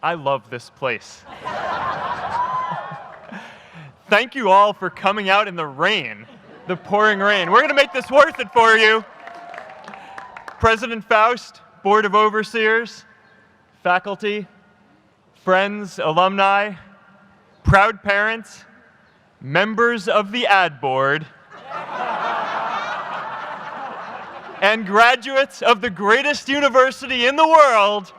I love this place. Thank you all for coming out in the rain, the pouring rain. We're going to make this worth it for you. President Faust, Board of Overseers, faculty, friends, alumni, proud parents, members of the ad board, and graduates of the greatest university in the world.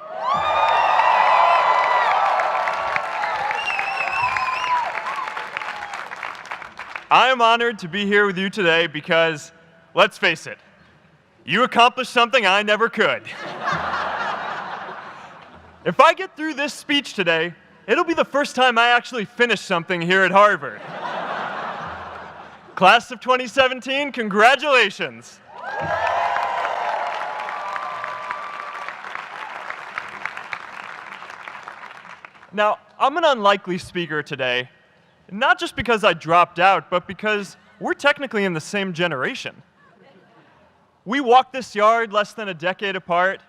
I am honored to be here with you today because, let's face it, you accomplished something I never could. If I get through this speech today, it'll be the first time I actually finish something here at Harvard. Class of 2017, congratulations. Now, I'm an unlikely speaker today, not just because I dropped out, but because we're technically in the same generation. We walked this yard less than a decade apart.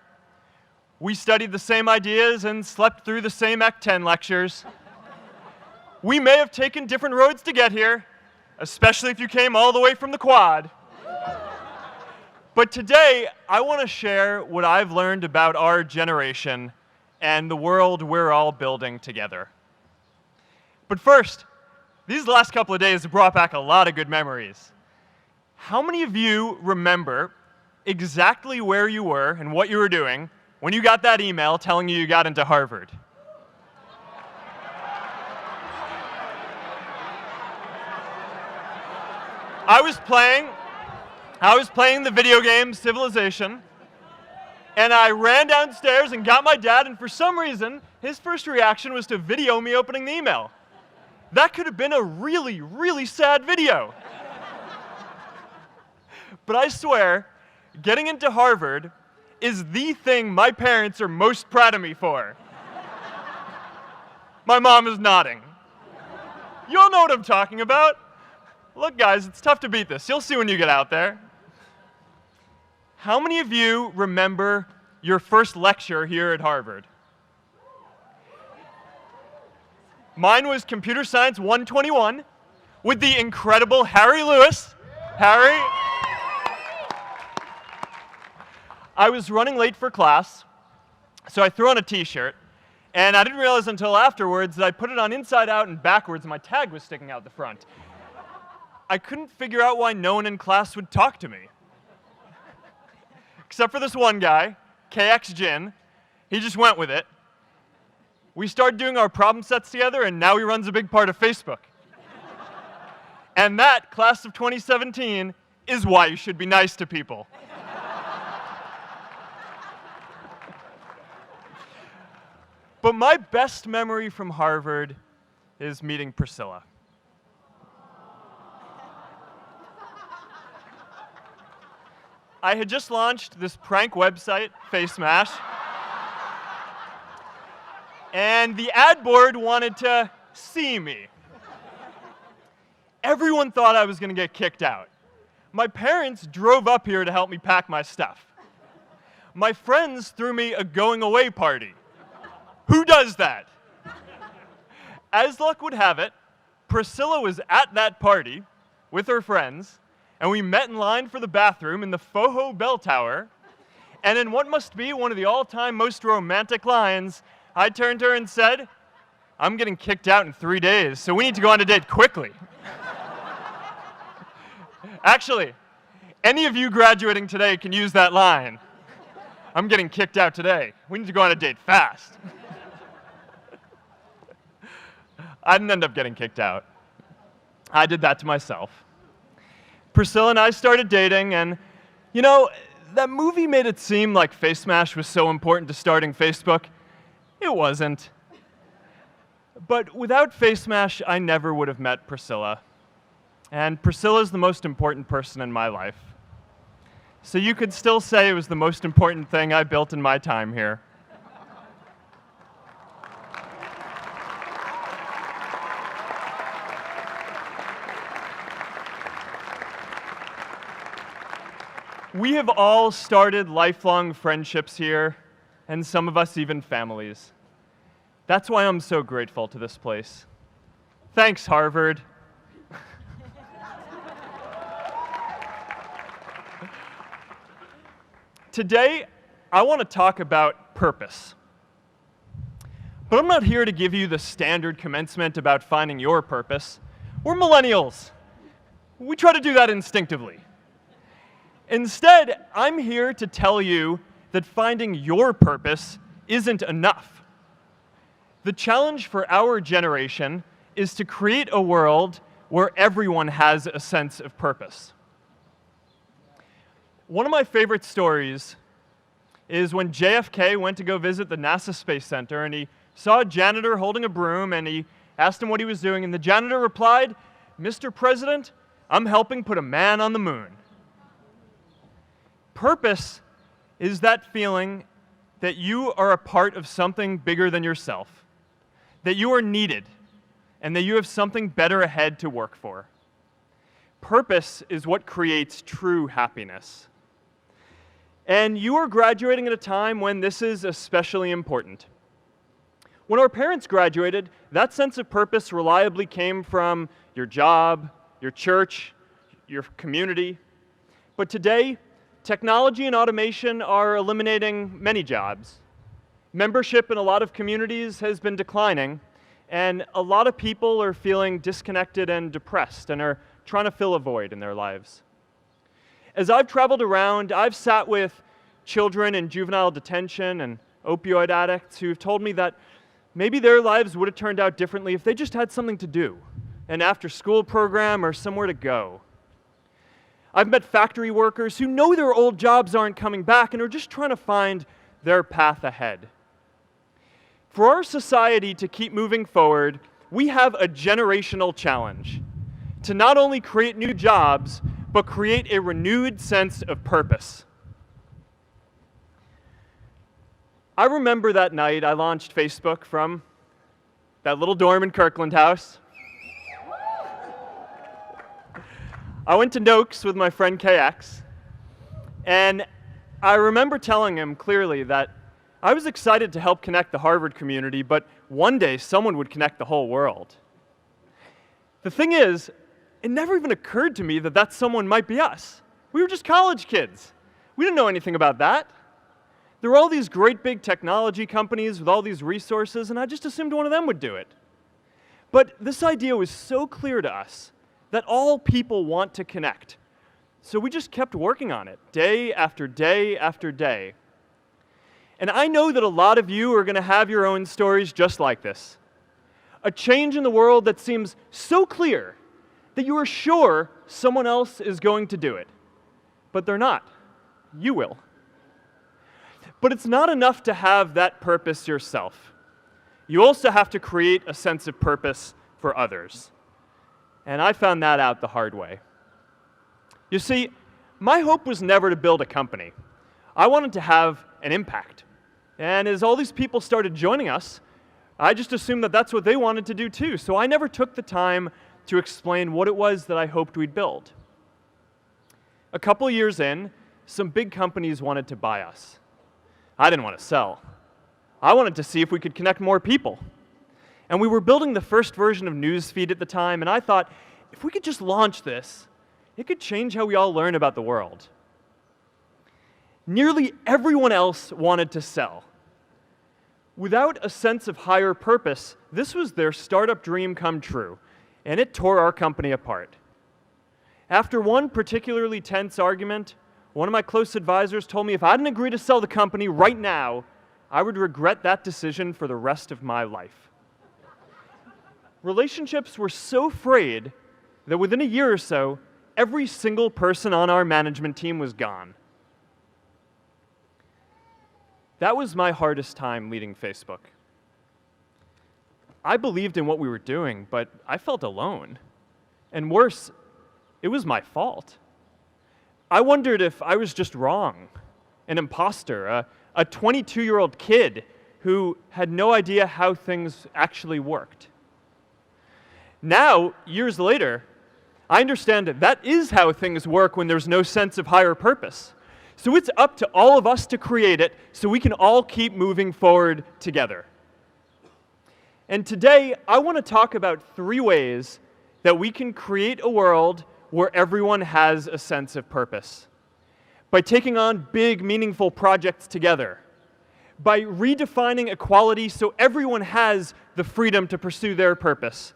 We studied the same ideas and slept through the same Act 10 lectures. We may have taken different roads to get here, especially if you came all the way from the Quad. But today, I want to share what I've learned about our generation and the world we're all building together. But first, these last couple of days have brought back a lot of good memories. How many of you remember exactly where you were and what you were doing when you got that email telling you got into Harvard? I was playing the video game Civilization, and I ran downstairs and got my dad, and for some reason, his first reaction was to video me opening the email. That could have been a really, really sad video. But I swear, getting into Harvard is the thing my parents are most proud of me for. My mom is nodding. You all know what I'm talking about. Look, guys, it's tough to beat this. You'll see when you get out there. How many of you remember your first lecture here at Harvard? Mine was Computer Science 121 with the incredible Harry Lewis. Harry. I was running late for class, so I threw on a t-shirt, and I didn't realize until afterwards that I put it on inside out and backwards, and my tag was sticking out the front. I couldn't figure out why no one in class would talk to me. Except for this one guy, KX Jin. He just went with it. We started doing our problem sets together, and now he runs a big part of Facebook. And that, class of 2017, is why you should be nice to people. But my best memory from Harvard is meeting Priscilla. I had just launched this prank website, Face Mash, and the ad board wanted to see me. Everyone thought I was going to get kicked out. My parents drove up here to help me pack my stuff. My friends threw me a going-away party. Who does that? As luck would have it, Priscilla was at that party with her friends, and we met in line for the bathroom in the Foho Bell Tower, and in what must be one of the all-time most romantic lines, I turned to her and said, "I'm getting kicked out in 3 days, so we need to go on a date quickly." Actually, any of you graduating today can use that line. "I'm getting kicked out today. We need to go on a date fast." I didn't end up getting kicked out. I did that to myself. Priscilla and I started dating, and, you know, that movie made it seem like Face Mash was so important to starting Facebook. It wasn't. But without Face Mash, I never would have met Priscilla. And Priscilla's the most important person in my life. So you could still say it was the most important thing I built in my time here. We have all started lifelong friendships here, and some of us even families. That's why I'm so grateful to this place. Thanks, Harvard. Today, I want to talk about purpose. But I'm not here to give you the standard commencement about finding your purpose. We're millennials. We try to do that instinctively. Instead, I'm here to tell you that finding your purpose isn't enough. The challenge for our generation is to create a world where everyone has a sense of purpose. One of my favorite stories is when JFK went to go visit the NASA Space Center, and he saw a janitor holding a broom, and he asked him what he was doing, and the janitor replied, "Mr. President, I'm helping put a man on the moon." Purpose is that feeling that you are a part of something bigger than yourself, that you are needed, and that you have something better ahead to work for. Purpose is what creates true happiness. And you are graduating at a time when this is especially important. When our parents graduated, that sense of purpose reliably came from your job, your church, your community. But today, technology and automation are eliminating many jobs. Membership in a lot of communities has been declining, and a lot of people are feeling disconnected and depressed and are trying to fill a void in their lives. As I've traveled around, I've sat with children in juvenile detention and opioid addicts who've told me that maybe their lives would have turned out differently if they just had something to do, an after-school program or somewhere to go. I've met factory workers who know their old jobs aren't coming back and are just trying to find their path ahead. For our society to keep moving forward, we have a generational challenge to not only create new jobs, but create a renewed sense of purpose. I remember that night I launched Facebook from that little dorm in Kirkland House. I went to Noakes with my friend KX, and I remember telling him clearly that I was excited to help connect the Harvard community, but one day someone would connect the whole world. The thing is, it never even occurred to me that that someone might be us. We were just college kids. We didn't know anything about that. There were all these great big technology companies with all these resources, and I just assumed one of them would do it. But this idea was so clear to us that all people want to connect. So we just kept working on it, day after day after day. And I know that a lot of you are going to have your own stories just like this. A change in the world that seems so clear that you are sure someone else is going to do it. But they're not. You will. But it's not enough to have that purpose yourself. You also have to create a sense of purpose for others. And I found that out the hard way. You see, my hope was never to build a company. I wanted to have an impact. And as all these people started joining us, I just assumed that that's what they wanted to do too. So I never took the time to explain what it was that I hoped we'd build. A couple years in, some big companies wanted to buy us. I didn't want to sell. I wanted to see if we could connect more people. And we were building the first version of Newsfeed at the time, and I thought, if we could just launch this, it could change how we all learn about the world. Nearly everyone else wanted to sell. Without a sense of higher purpose, this was their startup dream come true, and it tore our company apart. After one particularly tense argument, one of my close advisors told me if I didn't agree to sell the company right now, I would regret that decision for the rest of my life. Relationships were so frayed that within a year or so, every single person on our management team was gone. That was my hardest time leading Facebook. I believed in what we were doing, but I felt alone. And worse, it was my fault. I wondered if I was just wrong, an imposter, a 22-year-old kid who had no idea how things actually worked. Now, years later, I understand that is how things work when there's no sense of higher purpose. So it's up to all of us to create it so we can all keep moving forward together. And today, I want to talk about 3 ways that we can create a world where everyone has a sense of purpose. By taking on big, meaningful projects together. By redefining equality so everyone has the freedom to pursue their purpose.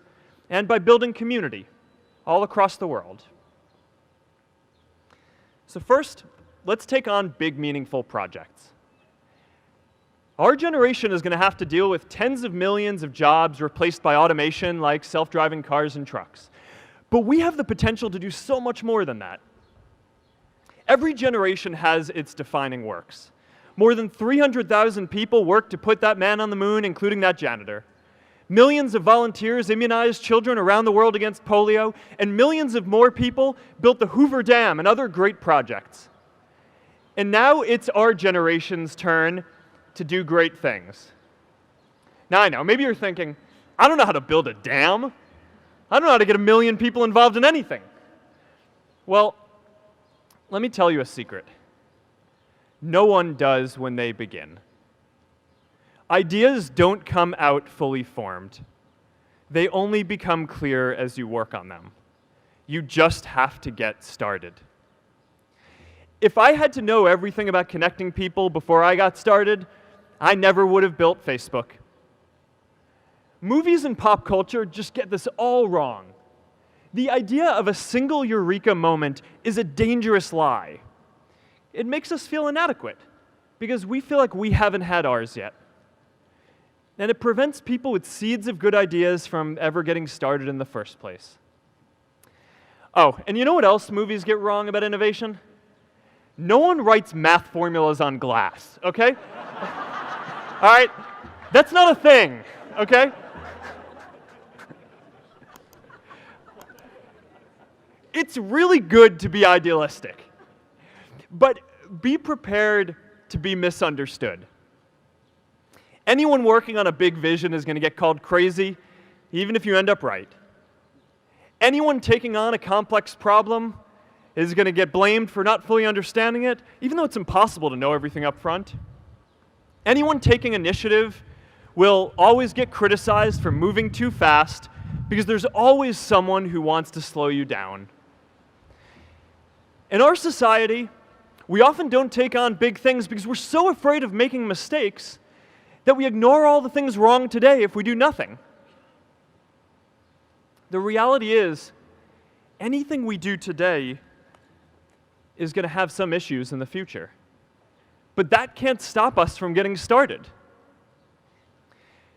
And by building community all across the world. So first, let's take on big, meaningful projects. Our generation is going to have to deal with tens of millions of jobs replaced by automation like self-driving cars and trucks. But we have the potential to do so much more than that. Every generation has its defining works. More than 300,000 people worked to put that man on the moon, including that janitor. Millions of volunteers immunized children around the world against polio, and millions of more people built the Hoover Dam and other great projects. And now it's our generation's turn to do great things. Now I know, maybe you're thinking, I don't know how to build a dam. I don't know how to get 1 million people involved in anything. Well, let me tell you a secret. No one does when they begin. Ideas don't come out fully formed. They only become clear as you work on them. You just have to get started. If I had to know everything about connecting people before I got started, I never would have built Facebook. Movies and pop culture just get this all wrong. The idea of a single eureka moment is a dangerous lie. It makes us feel inadequate because we feel like we haven't had ours yet. And it prevents people with seeds of good ideas from ever getting started in the first place. Oh, and you know what else movies get wrong about innovation? No one writes math formulas on glass, okay? All right? That's not a thing, okay? It's really good to be idealistic, but be prepared to be misunderstood. Anyone working on a big vision is going to get called crazy, even if you end up right. Anyone taking on a complex problem is going to get blamed for not fully understanding it, even though it's impossible to know everything up front. Anyone taking initiative will always get criticized for moving too fast because there's always someone who wants to slow you down. In our society, we often don't take on big things because we're so afraid of making mistakes that we ignore all the things wrong today if we do nothing. The reality is, anything we do today is going to have some issues in the future. But that can't stop us from getting started.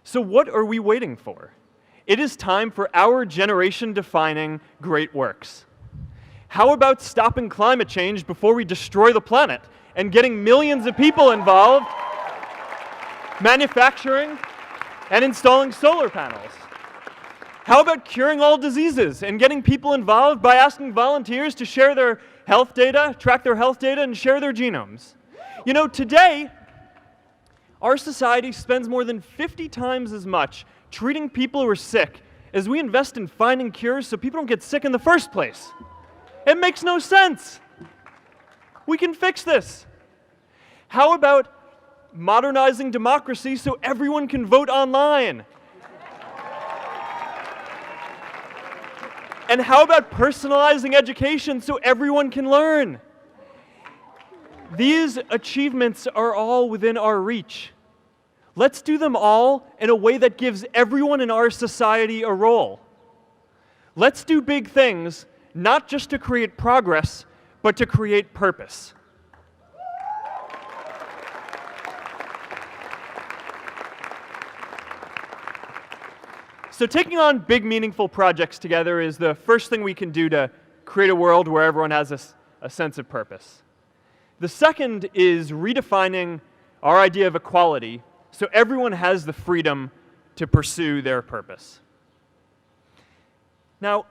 So what are we waiting for? It is time for our generation-defining great works. How about stopping climate change before we destroy the planet and getting millions of people involved manufacturing and installing solar panels? How about curing all diseases and getting people involved by asking volunteers to share their health data, track their health data, and share their genomes? You know, today, our society spends more than 50 times as much treating people who are sick as we invest in finding cures so people don't get sick in the first place. It makes no sense. We can fix this. How about modernizing democracy so everyone can vote online? And how about personalizing education so everyone can learn? These achievements are all within our reach. Let's do them all in a way that gives everyone in our society a role. Let's do big things, not just to create progress, but to create purpose. So taking on big, meaningful projects together is the first thing we can do to create a world where everyone has a sense of purpose. The second is redefining our idea of equality so everyone has the freedom to pursue their purpose. Now,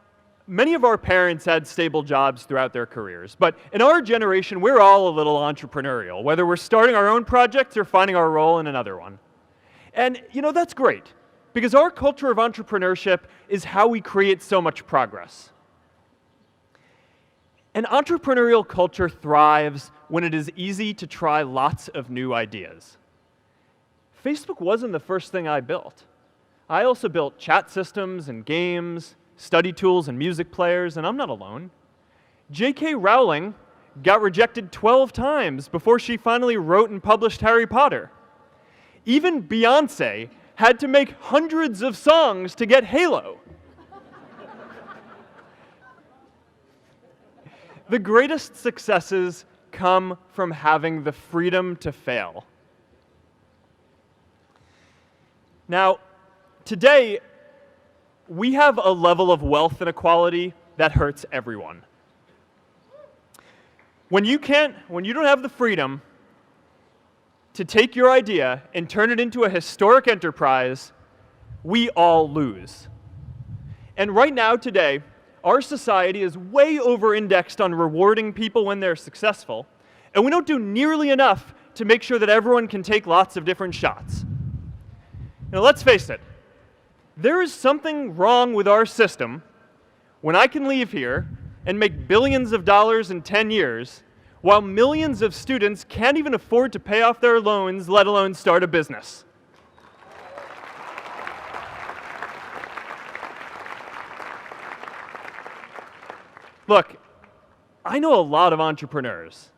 many of our parents had stable jobs throughout their careers, but in our generation, we're all a little entrepreneurial, whether we're starting our own projects or finding our role in another one. And, you know, that's great, because our culture of entrepreneurship is how we create so much progress. An entrepreneurial culture thrives when it is easy to try lots of new ideas. Facebook wasn't the first thing I built. I also built chat systems and games, study tools and music players, and I'm not alone. J.K. Rowling got rejected 12 times before she finally wrote and published Harry Potter. Even Beyoncé had to make hundreds of songs to get Halo. The greatest successes come from having the freedom to fail. Now, today, we have a level of wealth inequality that hurts everyone. When you don't have the freedom to take your idea and turn it into a historic enterprise, we all lose. And right now, today, our society is way over-indexed on rewarding people when they're successful, and we don't do nearly enough to make sure that everyone can take lots of different shots. Now, let's face it, there is something wrong with our system when I can leave here and make billions of dollars in 10 years, while millions of students can't even afford to pay off their loans, let alone start a business. Look, I know a lot of entrepreneurs,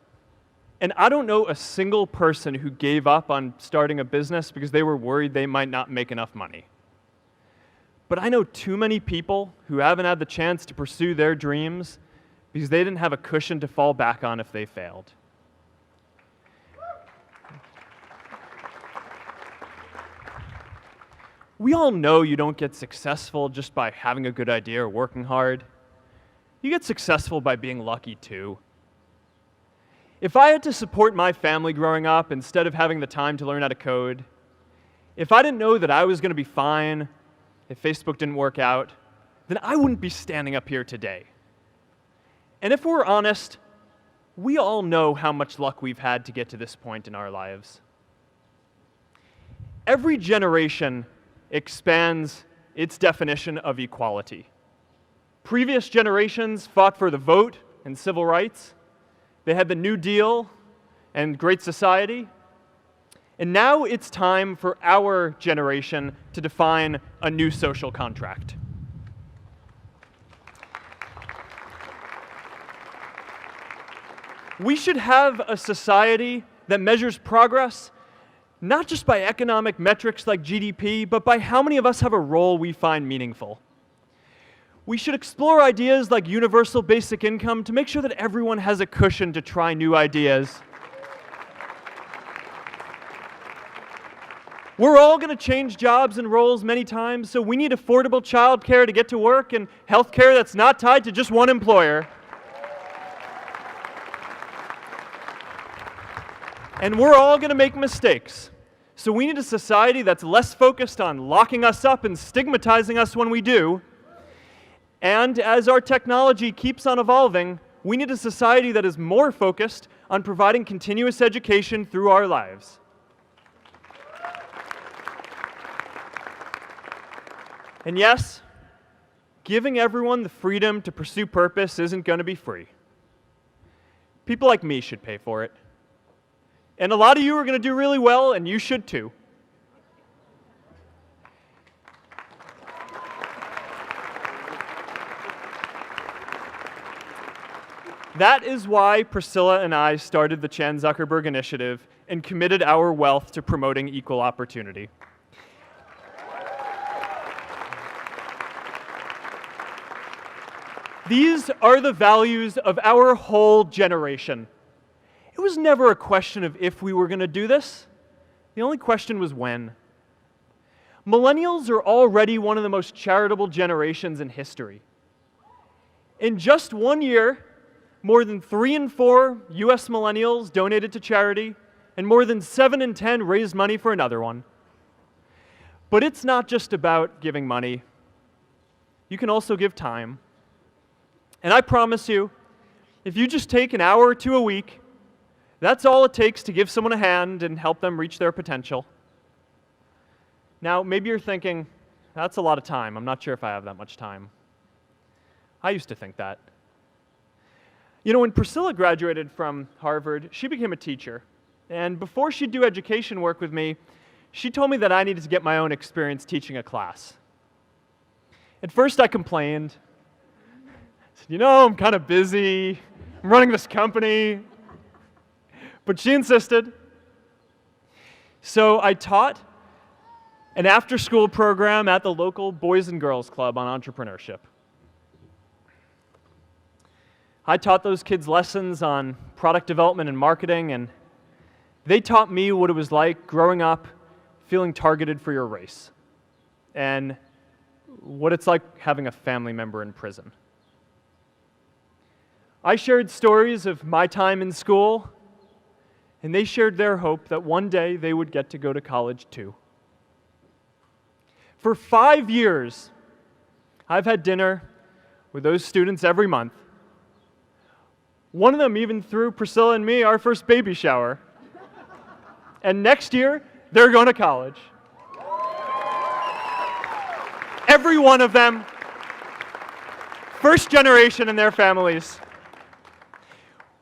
and I don't know a single person who gave up on starting a business because they were worried they might not make enough money. But I know too many people who haven't had the chance to pursue their dreams because they didn't have a cushion to fall back on if they failed. We all know you don't get successful just by having a good idea or working hard. You get successful by being lucky too. If I had to support my family growing up instead of having the time to learn how to code, if I didn't know that I was going to be fine if Facebook didn't work out, then I wouldn't be standing up here today. And if we're honest, we all know how much luck we've had to get to this point in our lives. Every generation expands its definition of equality. Previous generations fought for the vote and civil rights. They had the New Deal and Great Society. And now it's time for our generation to define a new social contract. We should have a society that measures progress not just by economic metrics like GDP, but by how many of us have a role we find meaningful. We should explore ideas like universal basic income to make sure that everyone has a cushion to try new ideas. We're all going to change jobs and roles many times, so we need affordable childcare to get to work and healthcare that's not tied to just one employer. And we're all going to make mistakes. So we need a society that's less focused on locking us up and stigmatizing us when we do. And as our technology keeps on evolving, we need a society that is more focused on providing continuous education through our lives. And yes, giving everyone the freedom to pursue purpose isn't going to be free. People like me should pay for it. And a lot of you are going to do really well, and you should too. That is why Priscilla and I started the Chan Zuckerberg Initiative and committed our wealth to promoting equal opportunity. These are the values of our whole generation. It was never a question of if we were going to do this. The only question was when. Millennials are already one of the most charitable generations in history. In just 1 year, more than 3 in 4 US millennials donated to charity, and more than 7 in 10 raised money for another one. But it's not just about giving money. You can also give time. And I promise you, if you just take an hour or two a week, that's all it takes to give someone a hand and help them reach their potential. Now, maybe you're thinking, that's a lot of time. I'm not sure if I have that much time. I used to think that. You know, when Priscilla graduated from Harvard, she became a teacher. And before she'd do education work with me, she told me that I needed to get my own experience teaching a class. At first I complained. I said, I'm kind of busy. I'm running this company. But she insisted. So I taught an after-school program at the local Boys and Girls Club on entrepreneurship. I taught those kids lessons on product development and marketing, and they taught me what it was like growing up feeling targeted for your race, and what it's like having a family member in prison. I shared stories of my time in school, and they shared their hope that one day they would get to go to college too. For 5 years, I've had dinner with those students every month. One of them even threw Priscilla and me our first baby shower. And next year, they're going to college. Every one of them, first generation in their families.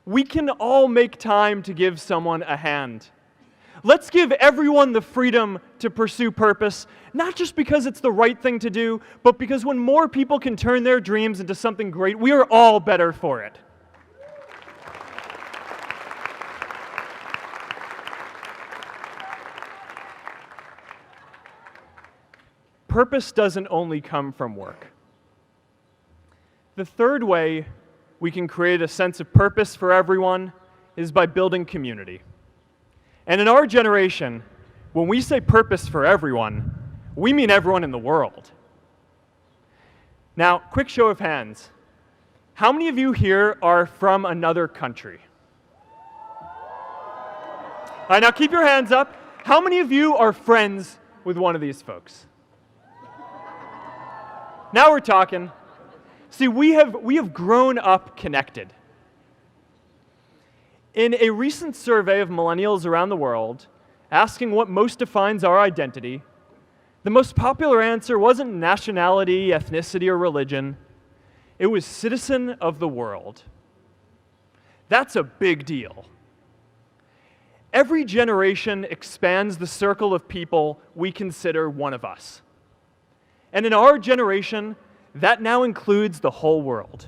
We can all make time to give someone a hand. Let's give everyone the freedom to pursue purpose, not just because it's the right thing to do, but because when more people can turn their dreams into something great, we are all better for it. Purpose doesn't only come from work. The third way we can create a sense of purpose for everyone is by building community. And in our generation, when we say purpose for everyone, we mean everyone in the world. Now, quick show of hands. How many of you here are from another country? All right, now keep your hands up. How many of you are friends with one of these folks? Now we're talking. See, we have grown up connected. In a recent survey of millennials around the world, asking what most defines our identity, the most popular answer wasn't nationality, ethnicity, or religion. It was citizen of the world. That's a big deal. Every generation expands the circle of people we consider one of us. And in our generation, that now includes the whole world.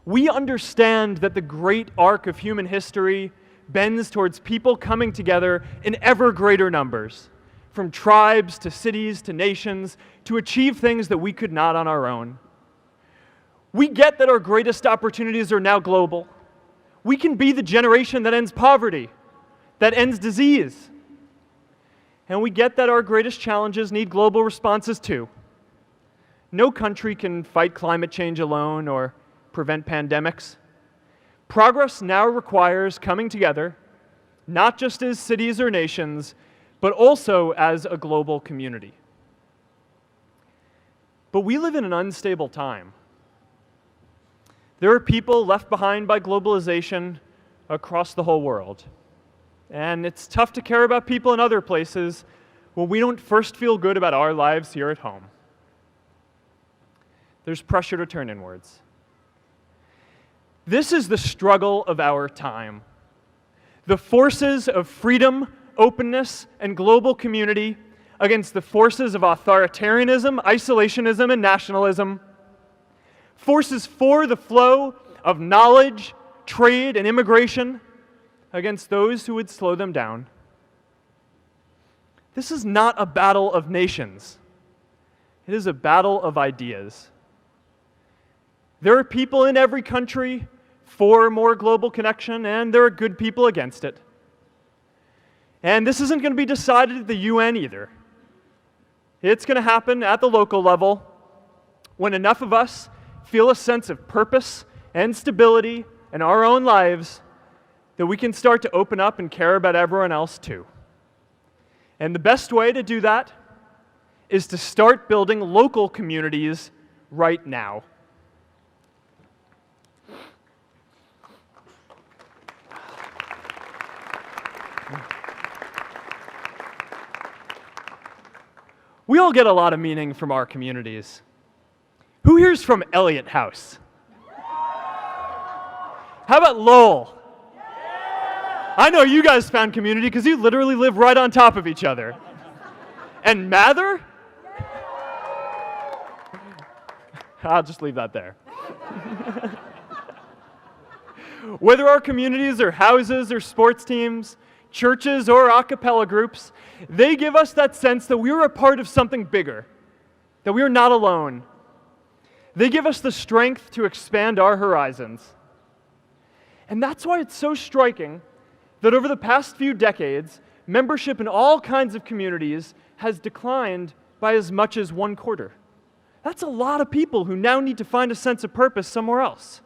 We understand that the great arc of human history bends towards people coming together in ever greater numbers, from tribes to cities to nations, to achieve things that we could not on our own. We get that our greatest opportunities are now global. We can be the generation that ends poverty, that ends disease. And we get that our greatest challenges need global responses too. No country can fight climate change alone or prevent pandemics. Progress now requires coming together, not just as cities or nations, but also as a global community. But we live in an unstable time. There are people left behind by globalization across the whole world. And it's tough to care about people in other places when we don't first feel good about our lives here at home. There's pressure to turn inwards. This is the struggle of our time. The forces of freedom, openness, and global community against the forces of authoritarianism, isolationism, and nationalism. Forces for the flow of knowledge, trade, and immigration against those who would slow them down. This is not a battle of nations. It is a battle of ideas. There are people in every country for more global connection, and there are good people against it. And this isn't going to be decided at the UN either. It's going to happen at the local level when enough of us feel a sense of purpose and stability in our own lives that we can start to open up and care about everyone else too. And the best way to do that is to start building local communities right now. We all get a lot of meaning from our communities. Who here's from Elliott House? How about Lowell? I know you guys found community because you literally live right on top of each other. And Mather? I'll just leave that there. Whether our communities are houses or sports teams, churches or a cappella groups, they give us that sense that we are a part of something bigger, that we are not alone. They give us the strength to expand our horizons. And that's why it's so striking that over the past few decades, membership in all kinds of communities has declined by as much as 1/4. That's a lot of people who now need to find a sense of purpose somewhere else.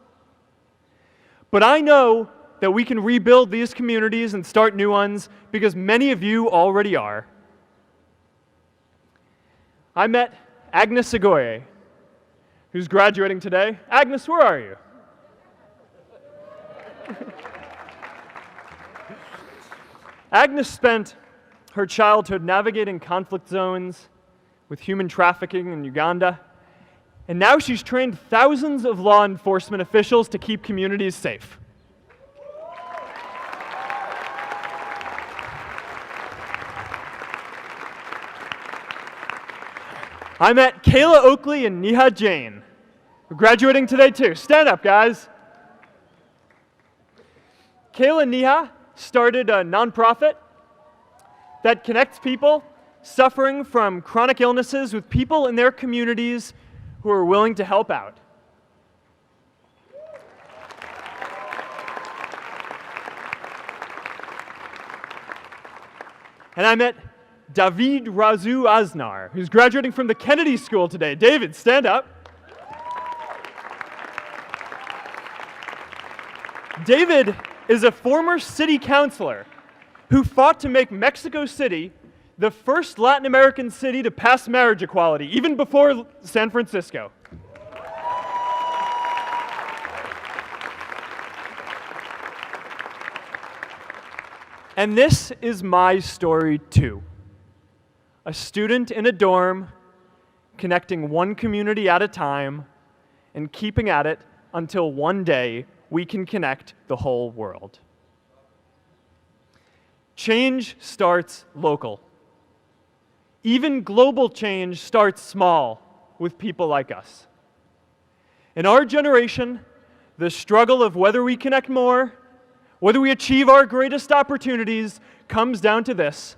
But I know that we can rebuild these communities and start new ones because many of you already are. I met Agnes Agoye, who's graduating today. Agnes, where are you? Agnes spent her childhood navigating conflict zones with human trafficking in Uganda, and now she's trained thousands of law enforcement officials to keep communities safe. I met Kayla Oakley and Neha Jain. We're graduating today too. Stand up, guys. Kayla and Neha started a nonprofit that connects people suffering from chronic illnesses with people in their communities who are willing to help out. And I met David Razu Aznar, who's graduating from the Kennedy School today. David, stand up. David is a former city councilor who fought to make Mexico City the first Latin American city to pass marriage equality, even before San Francisco. And this is my story too. A student in a dorm, connecting one community at a time, and keeping at it until one day we can connect the whole world. Change starts local. Even global change starts small with people like us. In our generation, the struggle of whether we connect more, whether we achieve our greatest opportunities, comes down to this: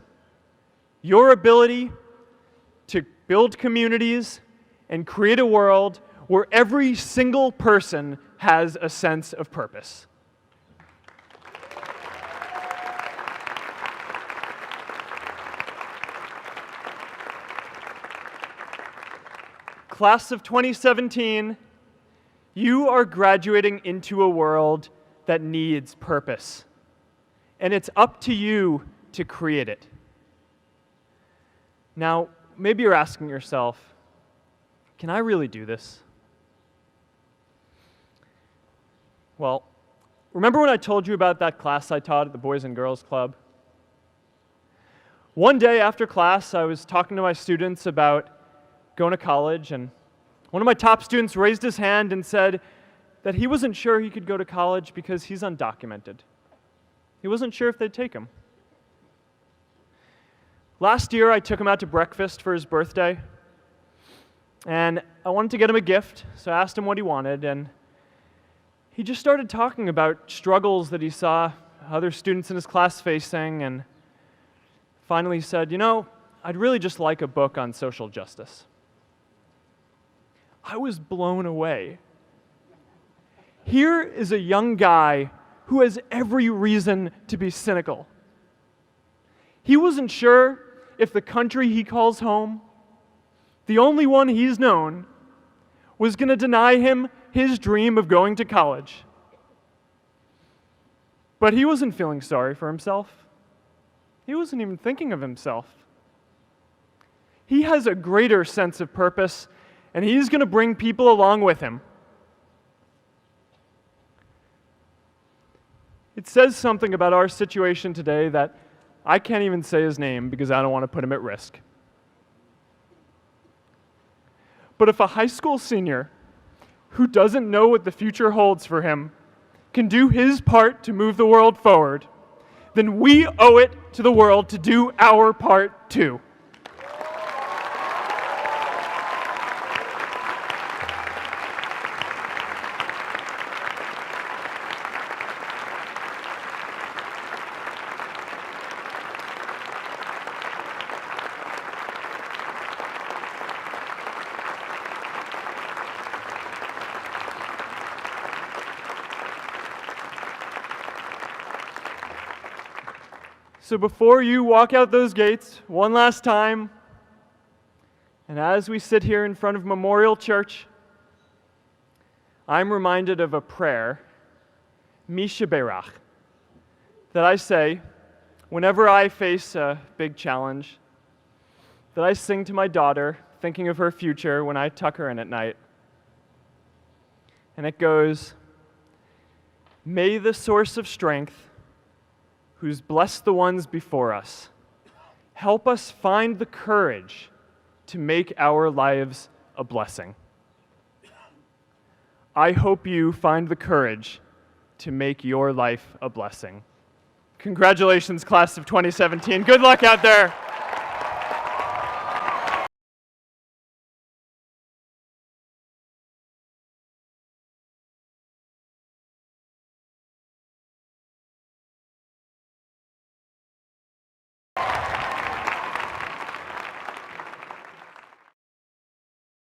your ability to build communities and create a world where every single person has a sense of purpose. Class of 2017, you are graduating into a world that needs purpose, and it's up to you to create it. Now, maybe you're asking yourself, can I really do this? Well, remember when I told you about that class I taught at the Boys and Girls Club? One day after class, I was talking to my students about going to college, and one of my top students raised his hand and said that he wasn't sure he could go to college because he's undocumented. He wasn't sure if they'd take him. Last year, I took him out to breakfast for his birthday, and I wanted to get him a gift, so I asked him what he wanted, and he just started talking about struggles that he saw other students in his class facing, and finally said, I'd really just like a book on social justice. I was blown away. Here is a young guy who has every reason to be cynical. He wasn't sure if the country he calls home, the only one he's known, was going to deny him his dream of going to college. But he wasn't feeling sorry for himself. He wasn't even thinking of himself. He has a greater sense of purpose, and he's going to bring people along with him. It says something about our situation today that I can't even say his name because I don't want to put him at risk. But if a high school senior who doesn't know what the future holds for him can do his part to move the world forward, then we owe it to the world to do our part too. So before you walk out those gates one last time, and as we sit here in front of Memorial Church, I'm reminded of a prayer, Mishaberach, that I say whenever I face a big challenge, that I sing to my daughter, thinking of her future when I tuck her in at night. And it goes, "May the source of strength, who's blessed the ones before us, help us find the courage to make our lives a blessing." I hope you find the courage to make your life a blessing. Congratulations, class of 2017. Good luck out there.